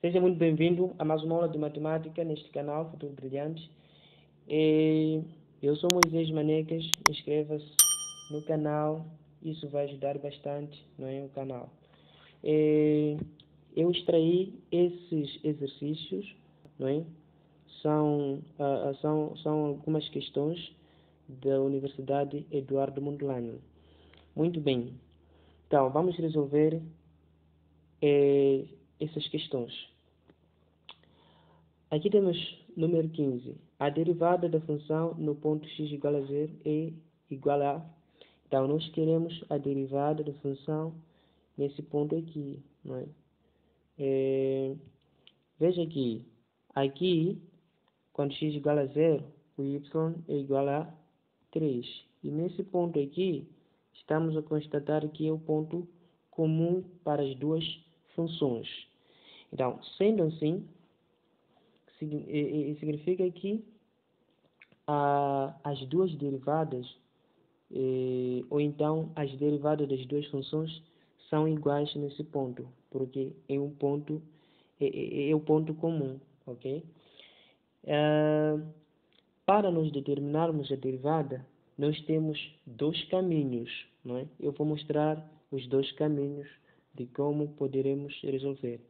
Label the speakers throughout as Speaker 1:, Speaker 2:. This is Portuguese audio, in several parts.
Speaker 1: Seja muito bem-vindo a mais uma aula de matemática neste canal Futuro Brilhante. Eu sou Moisés Manecas, inscreva-se no canal, isso vai ajudar bastante, não é, o canal. Eu extraí esses exercícios, não é? São algumas questões da Universidade Eduardo Mondlane. Muito bem, então vamos resolver essas questões. Aqui temos número 15. A derivada da função no ponto x igual a 0 é igual a... Então, nós queremos a derivada da função nesse ponto aqui, não é? Veja aqui, quando x igual a 0, o y é igual a 3. E nesse ponto aqui, estamos a constatar que é o ponto comum para as duas funções. Então, sendo assim, significa que as duas derivadas, ou então as derivadas das duas funções são iguais nesse ponto, porque é um ponto, é o ponto comum, ok? Para nós determinarmos a derivada, nós temos dois caminhos, não é? Eu vou mostrar os dois caminhos de como poderemos resolver.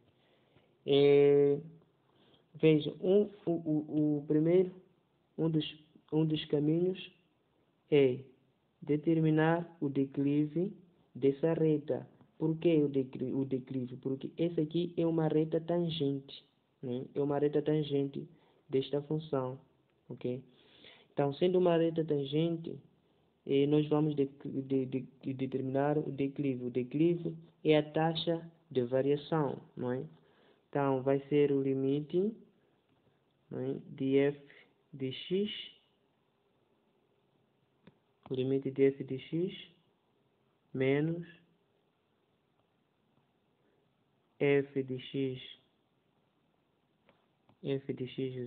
Speaker 1: Veja, o primeiro, um dos caminhos é determinar o declive dessa reta. Por que o declive? Porque essa aqui é uma reta tangente, né? É uma reta tangente desta função, ok? Então, sendo uma reta tangente, nós vamos determinar o declive. O declive é a taxa de variação, não é? Então, vai ser o limite, não é, de f de x, o limite de f de x menos f de x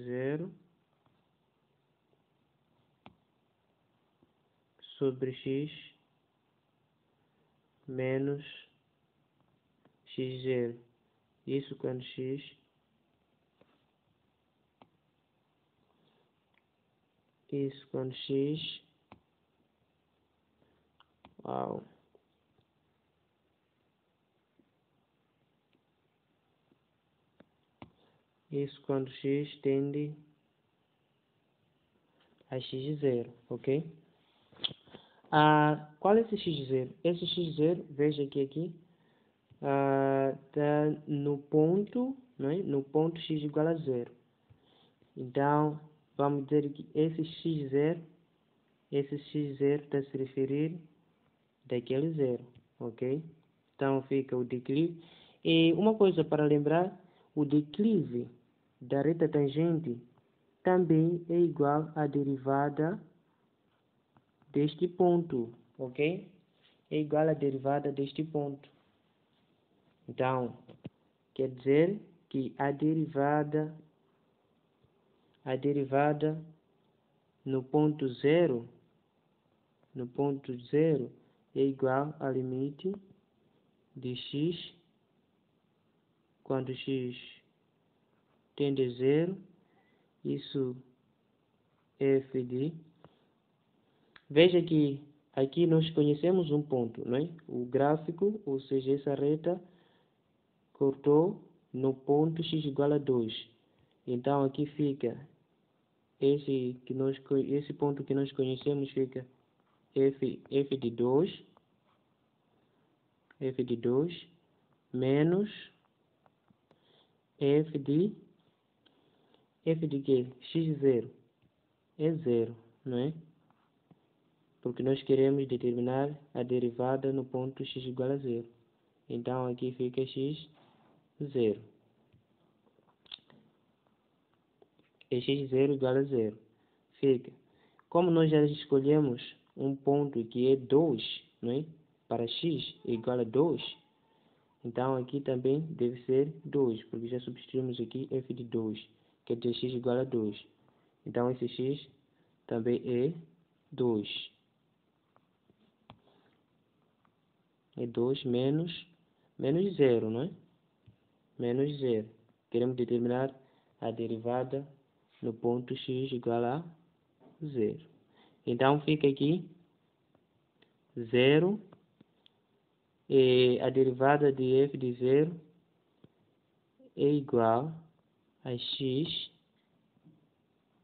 Speaker 1: zero sobre x menos x zero. Isso quando x isso quando x tende a x0, ok? Qual é esse x0? Esse x0, veja que aqui está no ponto, não é? No ponto x igual a 0. Então, vamos dizer que esse x0 está a se referir daquele zero, ok? Então, fica o declive. E uma coisa para lembrar, o declive da reta tangente também é igual à derivada deste ponto, ok? É igual à derivada deste ponto. Então, quer dizer que a derivada no ponto zero é igual ao limite de x quando x tende a 0, isso f de... Veja que aqui nós conhecemos um ponto, não é? O gráfico, ou seja, essa reta cortou no ponto x igual a 2. Então aqui fica esse ponto que nós conhecemos, fica f de 2 menos f de quê? x0 é 0, não é? Porque nós queremos determinar a derivada no ponto x igual a 0. Então aqui fica x0. É x0 igual a 0. Fica. Como nós já escolhemos um ponto que é 2, não é? Para x igual a 2, então aqui também deve ser 2, porque já substituímos aqui f de 2, quer dizer x igual a 2. Então esse x também é 2. É 2 menos 0, não é? Menos 0. queremos determinar a derivada no ponto x igual a 0. Então, fica aqui 0, e a derivada de f de 0 é igual a x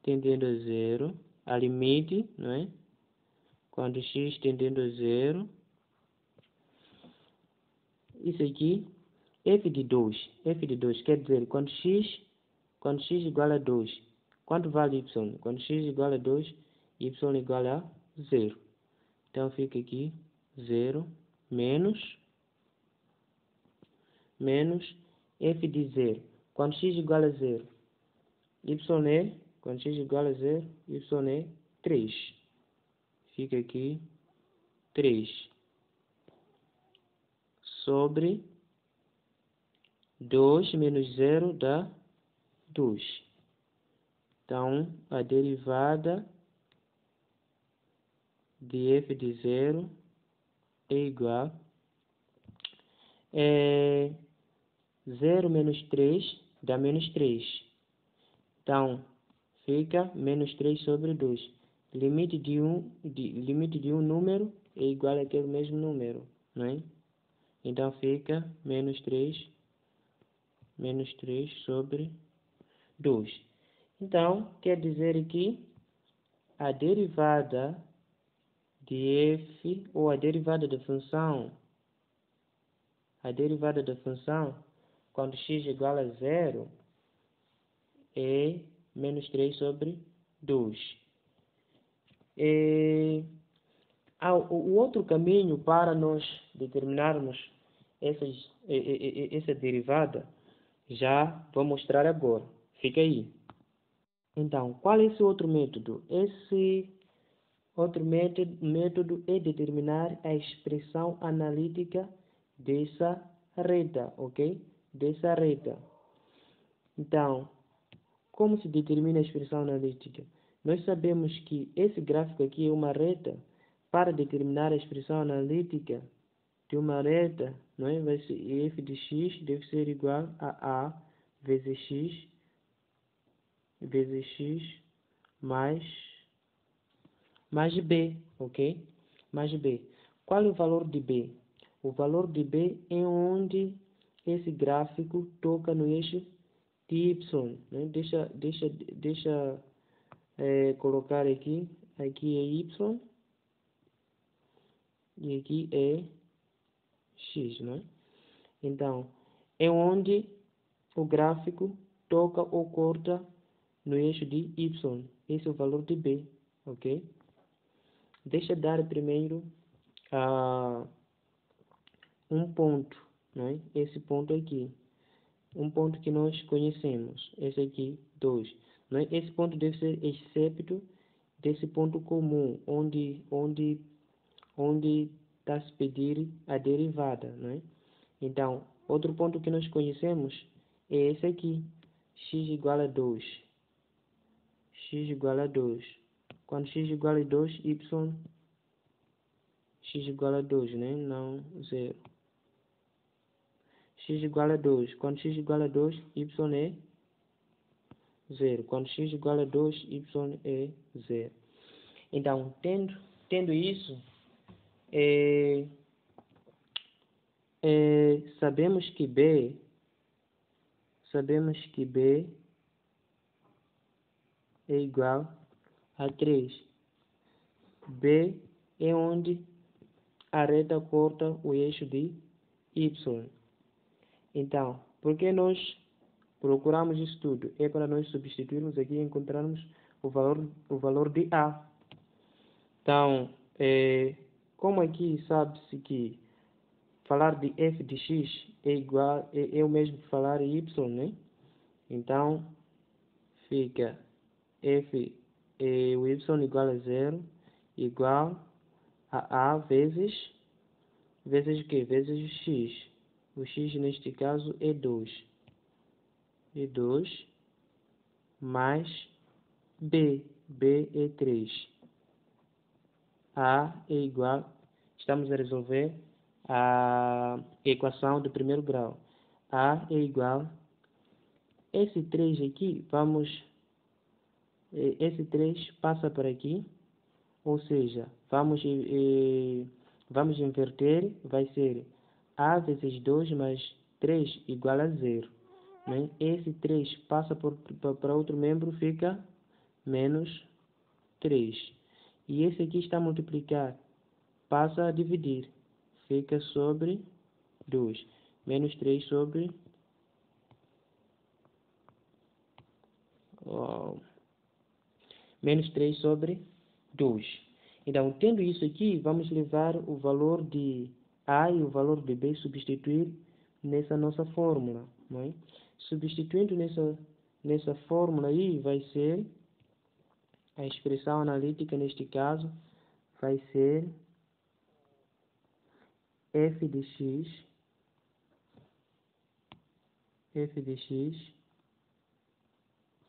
Speaker 1: tendendo a 0, a limite, não é? Quando x tendendo a 0, isso aqui, f de 2 quer dizer, quando x igual a 2, quanto vale y? Quando x igual a 2, y igual a 0. Então, fica aqui 0 menos f de 0. Quando x igual a 0, quando x igual a 0, y é 3. Fica aqui 3 sobre 2 menos 0 dá 2. Então, a derivada de f de 0 é igual a 0 menos 3 dá menos 3. Então, fica menos 3 sobre 2. Limite de um número é igual àquele mesmo número, não é? Então, fica menos 3 sobre 2. Então, quer dizer que a derivada de f, ou a derivada da função, quando x igual a 0, é menos 3 sobre 2. O outro caminho para nós determinarmos essa derivada, já vou mostrar agora. Fica aí. Então, qual é esse outro método? Esse outro método é determinar a expressão analítica dessa reta, ok? Dessa reta. Então, como se determina a expressão analítica? Nós sabemos que esse gráfico aqui é uma reta. Para determinar a expressão analítica de uma reta, não é? Vai ser f de x deve ser igual a vezes x mais b, ok? Mais b. Qual é o valor de b? O valor de b é onde esse gráfico toca no eixo de y, né? Deixa colocar aqui é y e aqui é x, né? Então, é onde o gráfico toca ou corta no eixo de y. Esse é o valor de b, ok? Deixa dar primeiro um ponto, né? Esse ponto aqui. Um ponto que nós conhecemos. Esse aqui, 2. Né? Esse ponto deve ser excepto desse ponto comum, onde está se pedir a derivada, né? Então, outro ponto que nós conhecemos é esse aqui, x igual a 2. X igual a 2. Quando x igual a 2, x igual a 2, né? Não 0. X igual a 2. Quando x igual a 2, y é 0. Quando x igual a 2, y é 0. Então, tendo isso, sabemos que b é igual a 3. B é onde a reta corta o eixo de y. Então, por que nós procuramos isso tudo? É para nós substituirmos aqui e encontrarmos o valor de a. Então, como aqui sabe-se que falar de f de x é o mesmo que falar de y, né? Então, fica f, o y igual a 0, igual a vezes o quê? Vezes o x. O x neste caso é 2. E 2 mais b. B é 3. A é igual, estamos a resolver a equação do primeiro grau. A é igual esse 3 aqui, esse 3 passa para aqui, ou seja, vamos inverter, vai ser A vezes 2 mais 3 igual a 0. Né? Esse 3 passa para outro membro, fica menos 3. E esse aqui está a multiplicar, passa a dividir, fica sobre 2. Menos 3 sobre... menos 3 sobre 2. Então, tendo isso aqui, vamos levar o valor de A e o valor de B, substituir nessa nossa fórmula. Não é? Substituindo nessa fórmula aí, vai ser a expressão analítica, neste caso, vai ser f de x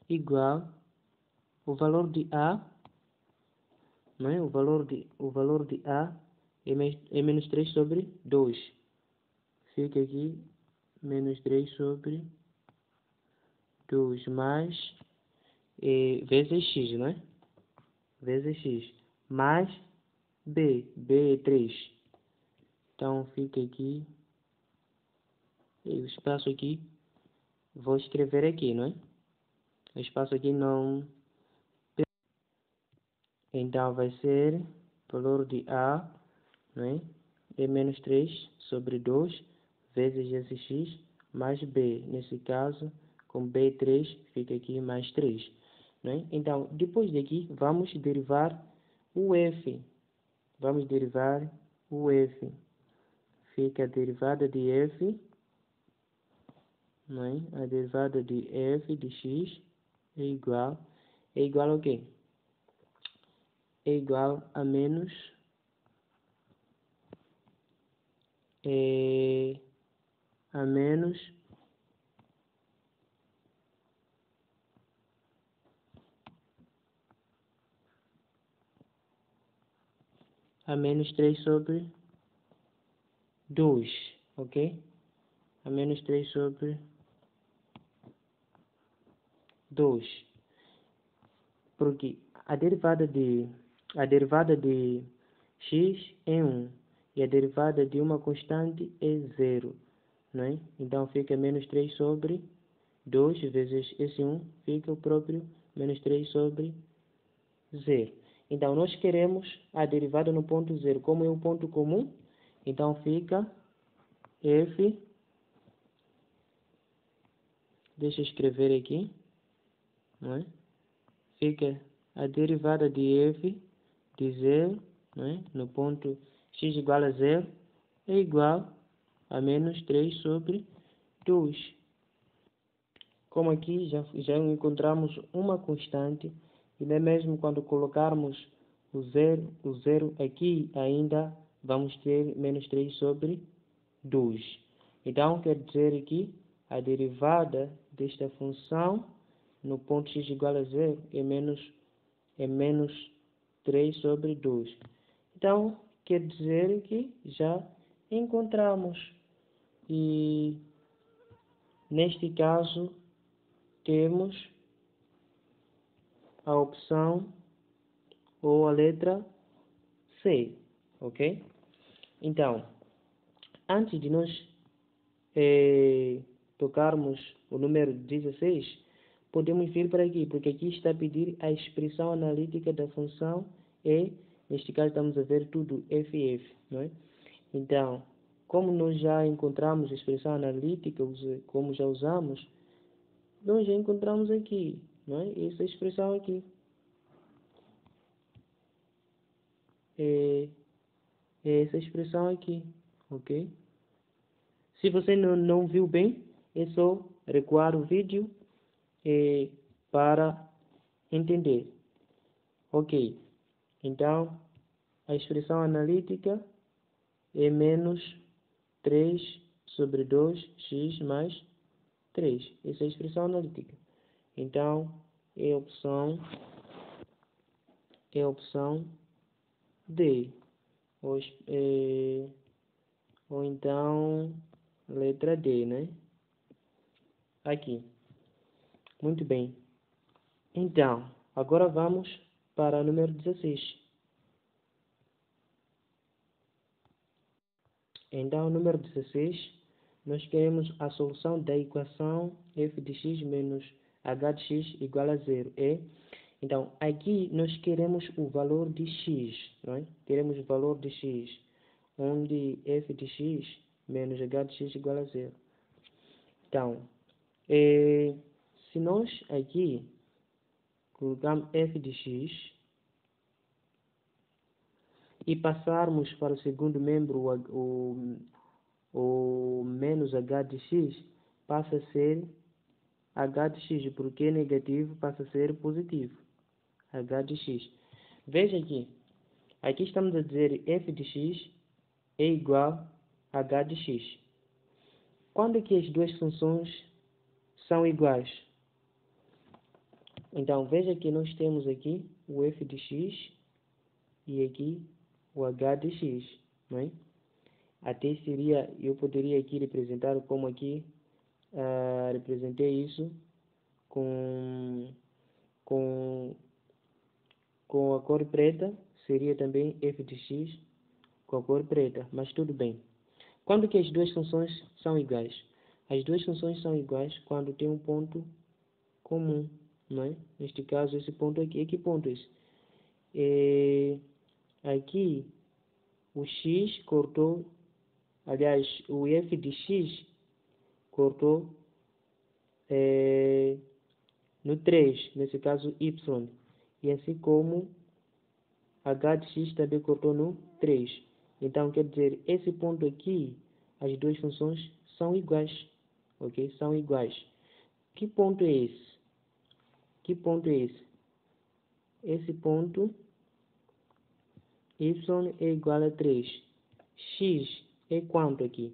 Speaker 1: igual o valor de A, não é? O valor de A é menos 3 sobre 2. Fica aqui menos 3 sobre 2 mais vezes x, não é? Vezes x. Mais B. B é 3. Então fica aqui. E o espaço aqui, vou escrever aqui, não é? O espaço aqui não... Então vai ser valor de A, não é? É menos 3 sobre 2 vezes esse x mais B. Nesse caso, com B 3, fica aqui mais 3. Não é? Então, depois daqui, vamos derivar o f. Vamos derivar o f. Fica a derivada de f, não é? A derivada de f de x é igual ao quê? É igual a menos a menos a menos 3 sobre 2, ok? A menos 3 sobre 2. Porque a derivada de x é 1 e a derivada de uma constante é 0, não é? Então fica menos 3 sobre 2 vezes esse 1, fica o próprio menos 3 sobre 0. Então nós queremos a derivada no ponto 0. Como é um ponto comum, então fica f, deixa eu escrever aqui, não é? Fica a derivada de f de 0, não é? No ponto x igual a 0, é igual a menos 3 sobre 2. Como aqui já encontramos uma constante, e não é mesmo quando colocarmos o zero aqui, ainda vamos ter menos 3 sobre 2. Então, quer dizer que a derivada desta função no ponto x igual a 0 é menos 3 sobre 2. Então, quer dizer que já encontramos. E, neste caso, temos a opção ou a letra C, ok? Então, antes de nós tocarmos o número 16, podemos vir para aqui, porque aqui está a pedir a expressão analítica da função e, neste caso, estamos a ver tudo FF, não é? Então, como nós já encontramos a expressão analítica, como já usamos, nós já encontramos aqui, não é? Essa expressão aqui. É essa expressão aqui, ok? Se você não viu bem, é só recuar o vídeo para entender. Ok, então a expressão analítica é menos 3 sobre 2x mais 3. Essa é a expressão analítica. Então, é a opção D. Ou então, letra D, né? Aqui. Muito bem. Então, agora vamos para o número 16. Então, número 16, nós queremos a solução da equação f de x menos h de x igual a zero. Então, aqui nós queremos o valor de x, não é? Queremos o valor de x, onde f de x menos h de x igual a zero. Então, se nós aqui colocamos f de x e passarmos para o segundo membro o menos h de x, passa a ser h de x, porque é negativo passa a ser positivo, h de x. Veja aqui estamos a dizer f de x é igual a h de x. Quando é que as duas funções são iguais? Então, veja que nós temos aqui o f de x e aqui o h de x, não é? Até seria, eu poderia aqui representar como aqui, representei isso com a cor preta, seria também f de x com a cor preta, mas tudo bem. Quando que as duas funções são iguais? As duas funções são iguais quando tem um ponto comum, não é? Neste caso, esse ponto aqui. E que ponto é esse? Aqui, o x cortou, aliás, o f de x cortou no 3, nesse caso y, e assim como h de x também cortou no 3. Então, quer dizer, esse ponto aqui, as duas funções são iguais, ok? São iguais. Que ponto é esse? Que ponto é esse? Esse ponto, y é igual a 3. X é quanto aqui?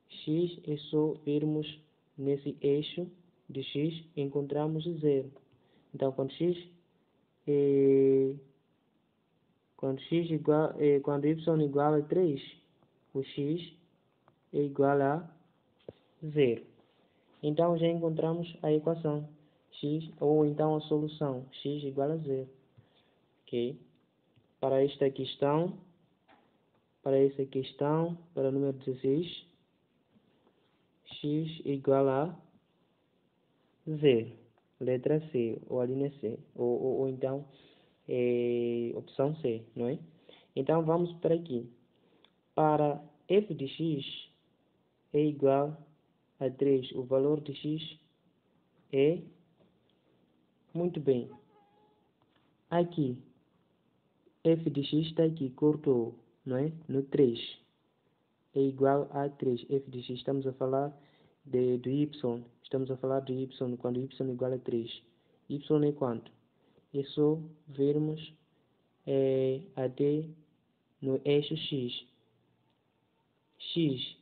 Speaker 1: X é só virmos nesse eixo de x, encontramos 0. Então, quando y igual a 3, o x é igual a 0. Então, já encontramos a equação x, ou então a solução x igual a 0. Ok? Para esta questão, para o número 16, x igual a 0. Letra C, ou a linha C, ou então opção C, não é? Então, vamos para aqui. Para f de x é igual a 3, o valor de x é, muito bem, aqui, f de x está aqui, cortou, não é? No 3, é igual a 3, f de x, estamos a falar do y, estamos a falar do y, quando y é igual a 3, y é quanto? É só vermos até no eixo x. X,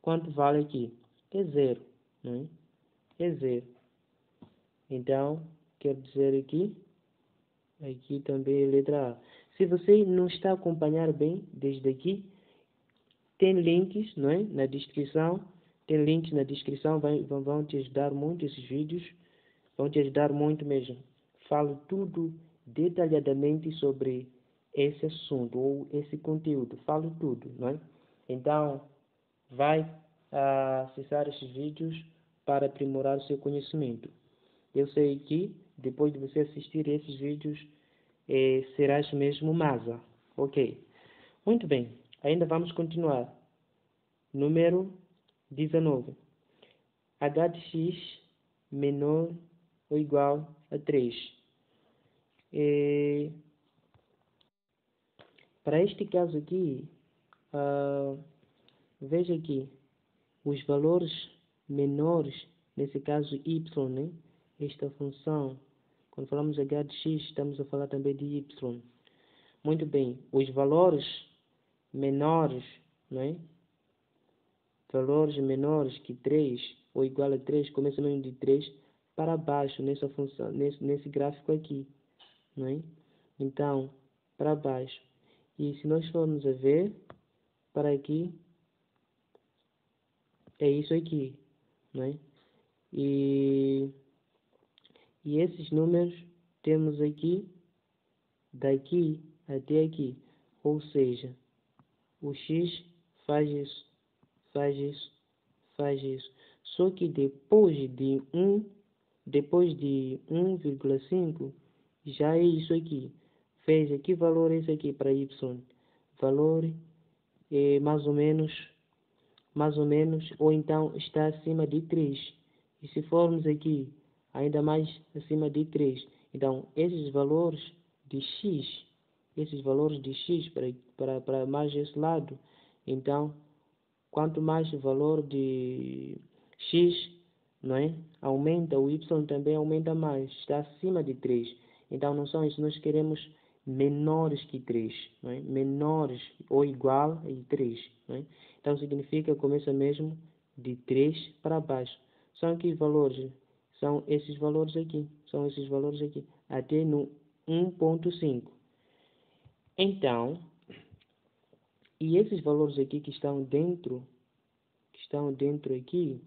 Speaker 1: quanto vale aqui? É 0, não é? É 0. Então, quer dizer aqui também é letra A. Se você não está a acompanhar bem desde aqui, tem links, não é? Na descrição, tem links na descrição, vão te ajudar muito esses vídeos, vão te ajudar muito mesmo. Falo tudo detalhadamente sobre esse assunto ou esse conteúdo, falo tudo, não é? Então, vai acessar esses vídeos para aprimorar o seu conhecimento. Eu sei que, depois de você assistir esses vídeos, serás mesmo massa. Ok. Muito bem. Ainda vamos continuar. Número 19. H de x menor ou igual a 3. Para este caso aqui, veja aqui, os valores menores, nesse caso y, né? Esta função, quando falamos de h de x, estamos a falar também de y. Muito bem, os valores menores, não é? Valores menores que 3 ou igual a 3, começa mesmo de 3 para baixo nessa função, nesse gráfico aqui, não é? Então, para baixo. E se nós formos a ver, para aqui, é isso aqui, não é? E E esses números temos aqui, daqui até aqui. Ou seja, o x faz isso, faz isso, faz isso. Só que depois de 1,5, já é isso aqui. Veja que valor é esse aqui para y. Valor é mais ou menos, ou então está acima de 3. E se formos aqui, ainda mais acima de 3. Então, esses valores de x para mais esse lado, então, quanto mais o valor de x, não é? Aumenta, o y também aumenta mais, está acima de 3. Então, não são isso, nós queremos menores que 3, não é? Menores ou igual a 3, não é? Então, significa que começa mesmo de 3 para baixo. São que valores? São esses valores aqui, até no 1,5. Então, e esses valores aqui que estão dentro aqui,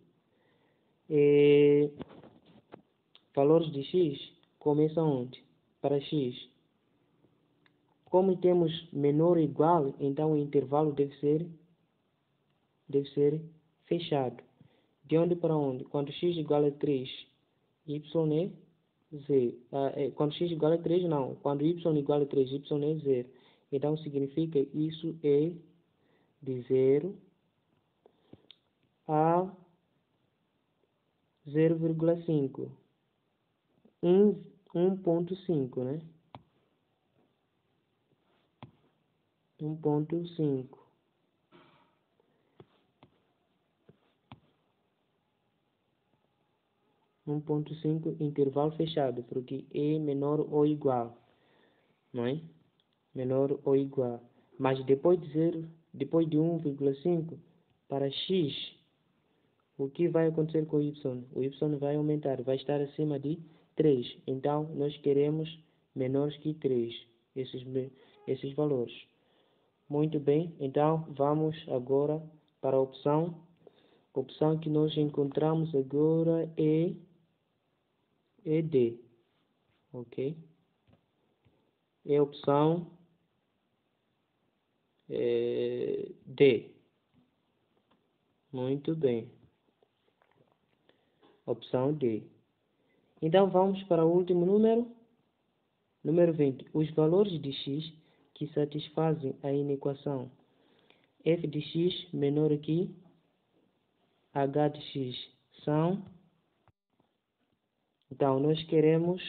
Speaker 1: valores de x começam onde? Para x. Como temos menor ou igual, então o intervalo deve ser fechado. De onde para onde? Quando x igual a 3, y é 0. Quando x igual a 3, não. Quando y igual a 3, y é 0. Então significa isso é de 0 a 0,5. 1,5, né? 1,5. 1,5 intervalo fechado, porque é menor ou igual, não é? Menor ou igual. Mas depois de 1,5, para x, o que vai acontecer com o y? O y vai aumentar, vai estar acima de 3. Então, nós queremos menores que 3, esses valores. Muito bem, então vamos agora para a opção. A opção que nós encontramos agora é D, ok? É a opção D. Muito bem. Opção D. Então vamos para o último número. Número 20. Os valores de x que satisfazem a inequação f de x menor que h de x são... Então, nós queremos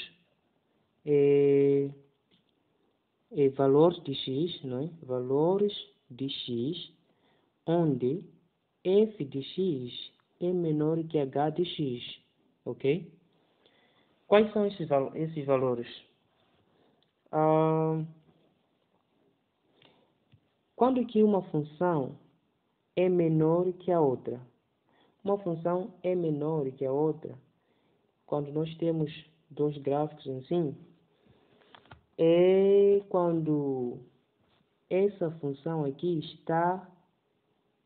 Speaker 1: valores de x, não é? Valores de x, onde f de x é menor que h de x, ok? Quais são esses valores? Quando que uma função é menor que a outra? Uma função é menor que a outra quando nós temos dois gráficos assim, é quando essa função aqui está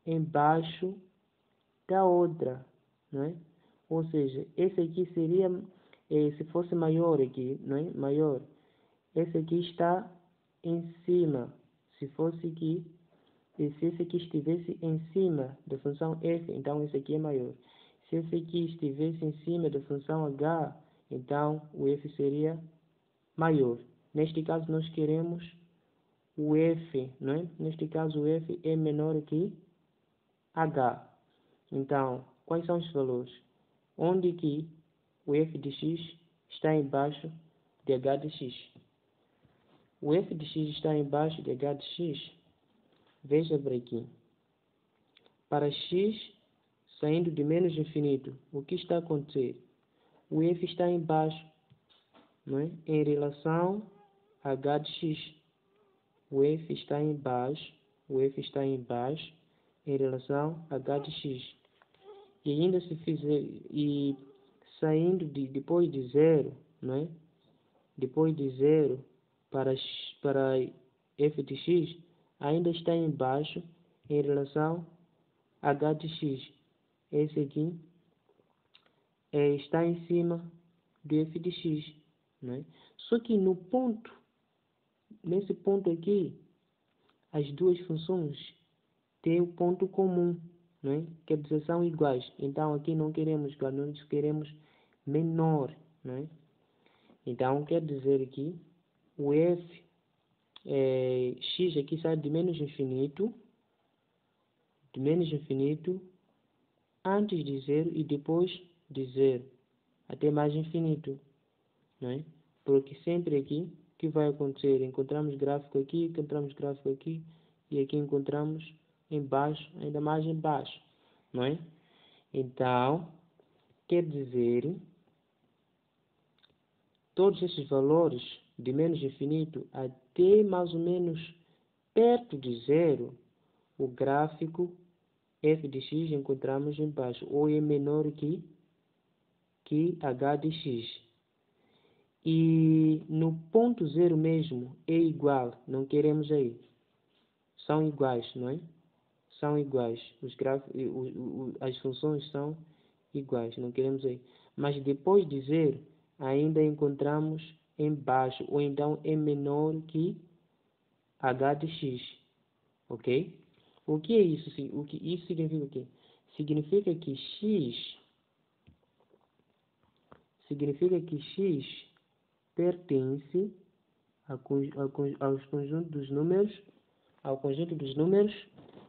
Speaker 1: embaixo da outra, não é? Ou seja, esse aqui seria, se fosse maior aqui, não é? Maior. Esse aqui está em cima. Se fosse aqui, e se esse aqui estivesse em cima da função f, então esse aqui é maior. Se esse aqui estivesse em cima da função h, então o f seria maior. Neste caso, nós queremos o f, não é? Neste caso, o f é menor que h. Então, quais são os valores? Onde que o f de x está embaixo de h de x? O f de x está embaixo de h de x. Veja por aqui. Para x saindo de menos infinito, o que está a acontecer? O f está embaixo, não é? Em relação a h de x. O f está embaixo em relação a h de x. E ainda se fizer, e saindo depois de zero, não é? Depois de zero para f de x, ainda está embaixo em relação a h de x. Esse aqui está em cima do f de x, não é? Só que nesse ponto aqui, as duas funções têm um ponto comum, não é? Quer dizer, são iguais. Então, aqui não queremos igual, nós queremos menor, não é? Então, quer dizer que o f, x aqui sai de menos infinito, antes de zero e depois de zero, até mais infinito, não é? Porque sempre aqui, o que vai acontecer? Encontramos gráfico aqui, e aqui encontramos embaixo, ainda mais embaixo, não é? Então, quer dizer, todos esses valores de menos infinito até mais ou menos perto de zero, o gráfico f de x encontramos embaixo, ou é menor que h de x. E no ponto zero mesmo é igual, não queremos aí. São iguais, não é? São iguais. As funções são iguais, não queremos aí. Mas depois de zero, ainda encontramos embaixo, ou então é menor que h de x. Ok? O que é isso? Isso significa o quê? Significa que x pertence ao conjunto dos números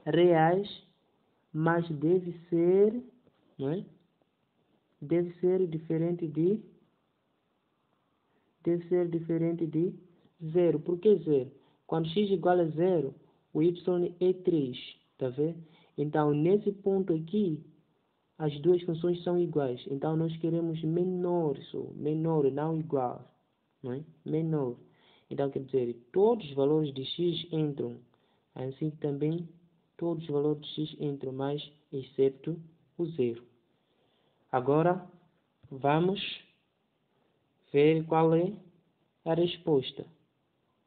Speaker 1: reais, mas deve ser, não é? Deve ser diferente de zero. Por que zero? Quando x igual a zero, o y é 3, tá vendo? Então, nesse ponto aqui, as duas funções são iguais. Então, nós queremos menor, não igual, não é? Menor. Então, quer dizer, todos os valores de x entram. Assim também, todos os valores de x entram, mas excepto o zero. Agora, vamos ver qual é a resposta.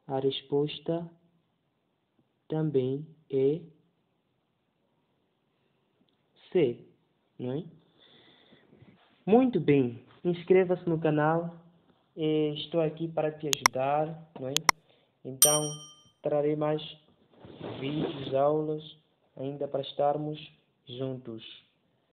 Speaker 1: A resposta também é C, não é? Muito bem. Inscreva-se no canal. Estou aqui para te ajudar, não é? Então, trarei mais vídeos, aulas, ainda para estarmos juntos.